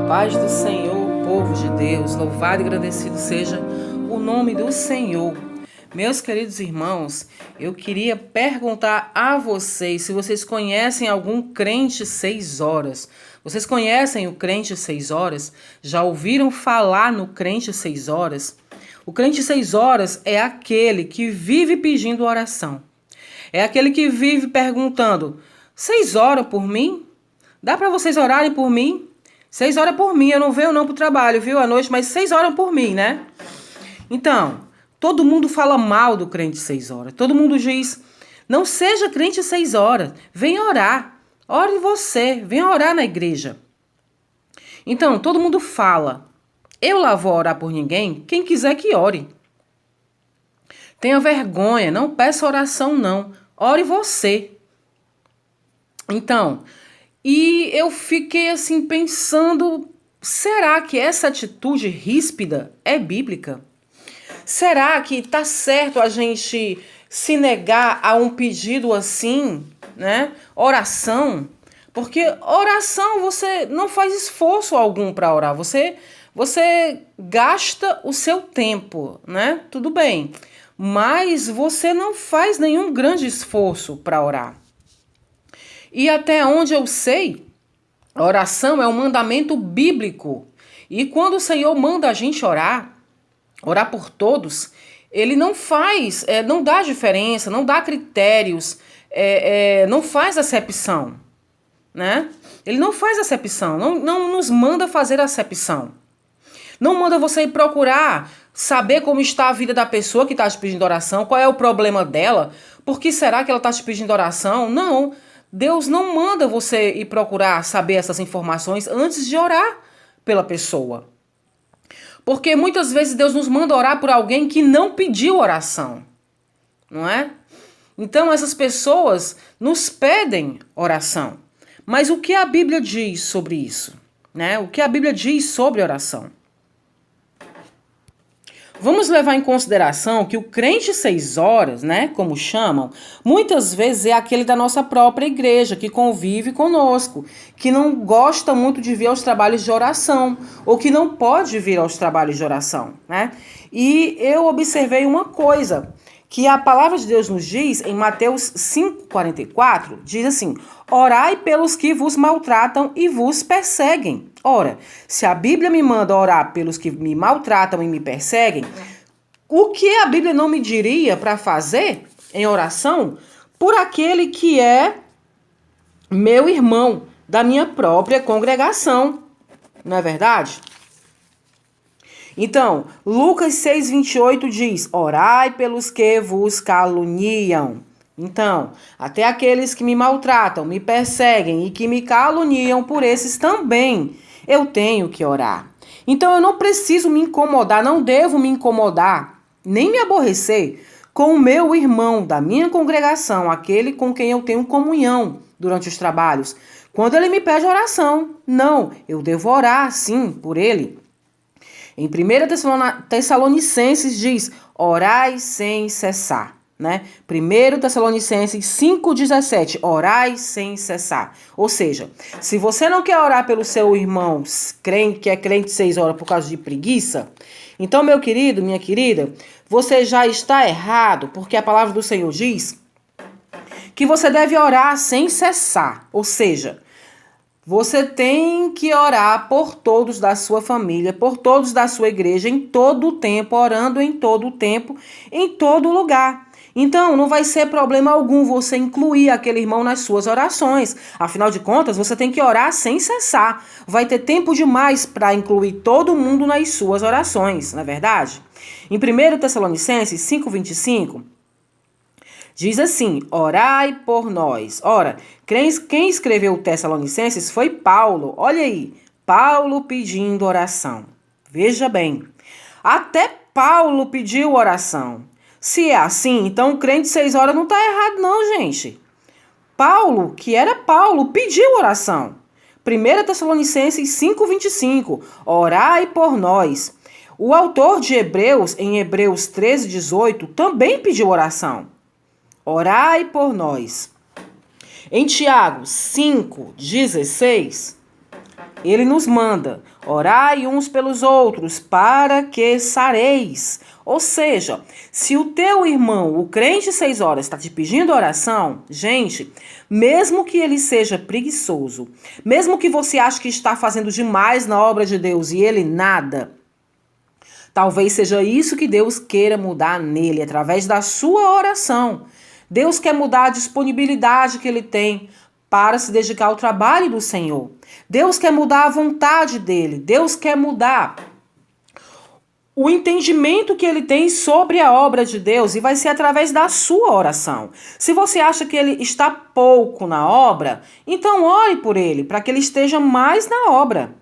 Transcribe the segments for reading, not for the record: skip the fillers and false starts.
Paz do Senhor, povo de Deus, louvado e agradecido seja o nome do Senhor. Meus queridos irmãos, eu queria perguntar a vocês se vocês conhecem algum crente 6 horas. Vocês conhecem o crente 6 horas? Já ouviram falar no crente 6 horas? O crente 6 horas é aquele que vive pedindo oração. É aquele que vive perguntando: 6 horas por mim? Dá para vocês orarem por mim? 6 horas por mim, eu não venho não pro trabalho, viu, à noite, mas 6 horas por mim, né? Então, todo mundo fala mal do crente 6 horas. Todo mundo diz: não seja crente 6 horas, venha orar. Ore você, venha orar na igreja. Então, todo mundo fala: eu lá vou orar por ninguém, quem quiser que ore. Tenha vergonha, não peça oração não, ore você. Então, e eu fiquei assim pensando, será que essa atitude ríspida é bíblica? Será que tá certo a gente se negar a um pedido assim, né? Oração? Porque oração, você não faz esforço algum para orar, você gasta o seu tempo, né? Tudo bem, mas você não faz nenhum grande esforço para orar. E até onde eu sei, a oração é um mandamento bíblico. E quando o Senhor manda a gente orar por todos, ele não faz, não dá diferença, não dá critérios, não faz acepção, né? Ele não faz acepção, não nos manda fazer acepção. Não manda você ir procurar saber como está a vida da pessoa que está te pedindo oração, qual é o problema dela, por que será que ela está te pedindo oração. Não, Deus não manda você ir procurar saber essas informações antes de orar pela pessoa. Porque muitas vezes Deus nos manda orar por alguém que não pediu oração, não é? Então essas pessoas nos pedem oração. Mas o que a Bíblia diz sobre isso, né? O que a Bíblia diz sobre oração? Vamos levar em consideração que o crente 6 horas, né, como chamam, muitas vezes é aquele da nossa própria igreja, que convive conosco, que não gosta muito de vir aos trabalhos de oração, ou que não pode vir aos trabalhos de oração, né? E eu observei uma coisa, que a palavra de Deus nos diz em Mateus 5,44, diz assim: orai pelos que vos maltratam e vos perseguem. Ora, se a Bíblia me manda orar pelos que me maltratam e me perseguem, o que a Bíblia não me diria para fazer em oração por aquele que é meu irmão, da minha própria congregação? Não é verdade? Então, Lucas 6,28 diz: orai pelos que vos caluniam. Então, até aqueles que me maltratam, me perseguem e que me caluniam, por esses também eu tenho que orar. Então, eu não preciso me incomodar, não devo me incomodar, nem me aborrecer com o meu irmão da minha congregação, aquele com quem eu tenho comunhão durante os trabalhos, quando ele me pede oração. Não, eu devo orar, sim, por ele. Em 1 Tessalonicenses diz: orai sem cessar, né? 1 Tessalonicenses 5,17, orai sem cessar. Ou seja, se você não quer orar pelo seu irmão crente, que é crente 6 horas por causa de preguiça, então, meu querido, minha querida, você já está errado, porque a palavra do Senhor diz que você deve orar sem cessar. Ou seja, você tem que orar por todos da sua família, por todos da sua igreja, em todo o tempo, orando em todo o tempo, em todo lugar. Então, não vai ser problema algum você incluir aquele irmão nas suas orações. Afinal de contas, você tem que orar sem cessar. Vai ter tempo demais para incluir todo mundo nas suas orações, não é verdade? Em 1 Tessalonicenses 5,25... diz assim: orai por nós. Ora, quem escreveu o Tessalonicenses foi Paulo. Olha aí, Paulo pedindo oração. Veja bem, até Paulo pediu oração. Se é assim, então o crente 6 horas não está errado não, gente. Paulo, que era Paulo, pediu oração. 1 Tessalonicenses 5,25, orai por nós. O autor de Hebreus, em Hebreus 13,18, também pediu oração. Orai por nós. Em Tiago 5,16, Ele nos manda, orai uns pelos outros, para que sareis. Ou seja, se o teu irmão, o crente 6 horas, está te pedindo oração, gente, mesmo que ele seja preguiçoso, mesmo que você ache que está fazendo demais na obra de Deus e ele nada, talvez seja isso que Deus queira mudar nele, através da sua oração. Deus quer mudar a disponibilidade que ele tem para se dedicar ao trabalho do Senhor. Deus quer mudar a vontade dele. Deus quer mudar o entendimento que ele tem sobre a obra de Deus, e vai ser através da sua oração. Se você acha que ele está pouco na obra, então ore por ele, para que ele esteja mais na obra.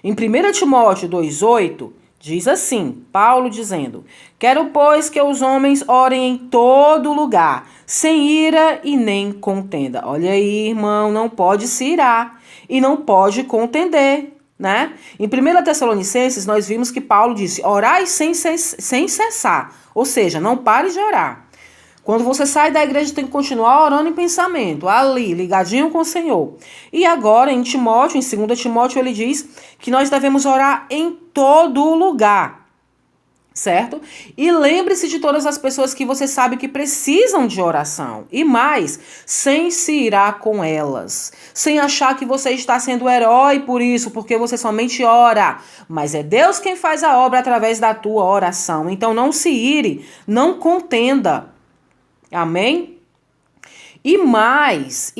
Em 1 Timóteo 2,8, diz assim, Paulo dizendo, quero, pois, que os homens orem em todo lugar, sem ira e nem contenda. Olha aí, irmão, não pode se irar e não pode contender, né? Em 1 Tessalonicenses, nós vimos que Paulo disse, orai sem cessar, ou seja, não pare de orar. Quando você sai da igreja, tem que continuar orando em pensamento, ali, ligadinho com o Senhor. E agora, em Timóteo, em 2 Timóteo, ele diz que nós devemos orar em todo lugar, certo? E lembre-se de todas as pessoas que você sabe que precisam de oração. E mais, sem se irar com elas. Sem achar que você está sendo herói por isso, porque você somente ora. Mas é Deus quem faz a obra através da tua oração. Então não se ire, não contenda. Amém? E mais,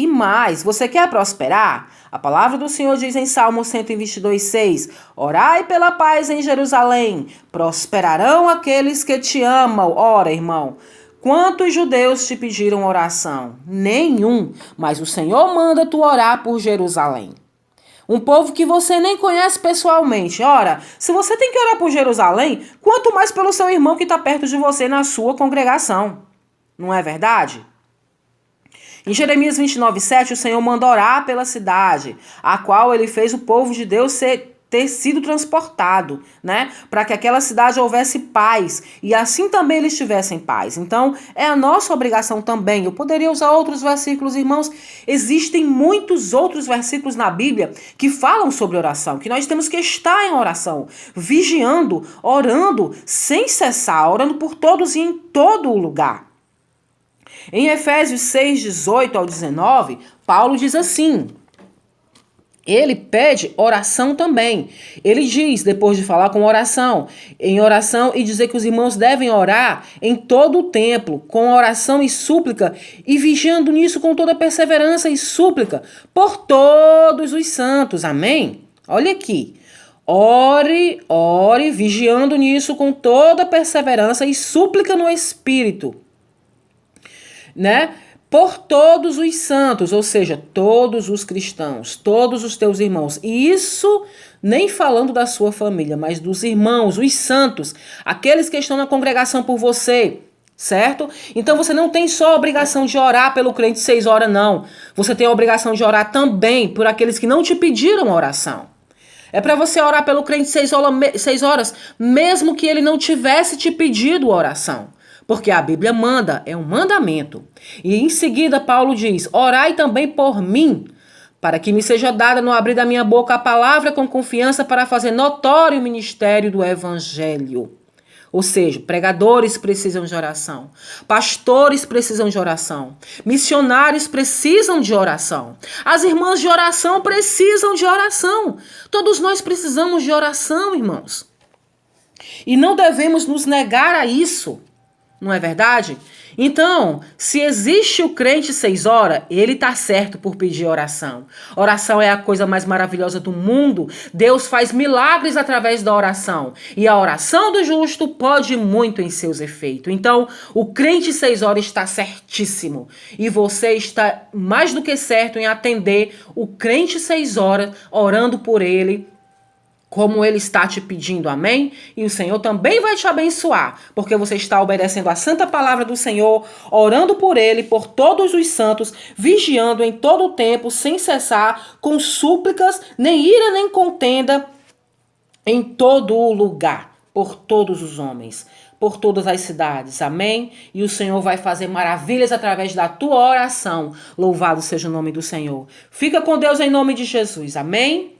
você quer prosperar? A palavra do Senhor diz em Salmo 122:6, orai pela paz em Jerusalém, prosperarão aqueles que te amam. Ora, irmão, quantos judeus te pediram oração? Nenhum, mas o Senhor manda tu orar por Jerusalém. Um povo que você nem conhece pessoalmente. Ora, se você tem que orar por Jerusalém, quanto mais pelo seu irmão que está perto de você na sua congregação. Não é verdade? Em Jeremias 29:7, o Senhor manda orar pela cidade, a qual ele fez o povo de Deus ter sido transportado, né? Para que aquela cidade houvesse paz, e assim também eles tivessem paz. Então, é a nossa obrigação também. Eu poderia usar outros versículos, irmãos. Existem muitos outros versículos na Bíblia que falam sobre oração, que nós temos que estar em oração, vigiando, orando, sem cessar, orando por todos e em todo lugar. Em Efésios 6:18-19, Paulo diz assim, ele pede oração também. Ele diz, depois de falar com oração, em oração e dizer que os irmãos devem orar em todo o templo, com oração e súplica, e vigiando nisso com toda perseverança e súplica, por todos os santos. Amém? Olha aqui. Ore, vigiando nisso com toda perseverança e súplica no Espírito. Né? Por todos os santos, ou seja, todos os cristãos, todos os teus irmãos. E isso nem falando da sua família, mas dos irmãos, os santos, aqueles que estão na congregação por você, certo? Então você não tem só a obrigação de orar pelo crente 6 horas, não. Você tem a obrigação de orar também por aqueles que não te pediram oração. É para você orar pelo crente 6 horas, mesmo que ele não tivesse te pedido oração. Porque a Bíblia manda, é um mandamento. E em seguida Paulo diz, orai também por mim, para que me seja dada no abrir da minha boca a palavra com confiança para fazer notório o ministério do Evangelho. Ou seja, pregadores precisam de oração, pastores precisam de oração, missionários precisam de oração, as irmãs de oração precisam de oração. Todos nós precisamos de oração, irmãos. E não devemos nos negar a isso. Não é verdade? Então, se existe o crente 6 horas, ele está certo por pedir oração. Oração é a coisa mais maravilhosa do mundo. Deus faz milagres através da oração. E a oração do justo pode muito em seus efeitos. Então, o crente 6 horas está certíssimo. E você está mais do que certo em atender o crente 6 horas, orando por ele, como ele está te pedindo, amém? E o Senhor também vai te abençoar, porque você está obedecendo a santa palavra do Senhor, orando por ele, por todos os santos, vigiando em todo o tempo, sem cessar, com súplicas, nem ira nem contenda, em todo o lugar, por todos os homens, por todas as cidades. Amém? E o Senhor vai fazer maravilhas através da tua oração. Louvado seja o nome do Senhor. Fica com Deus em nome de Jesus. Amém?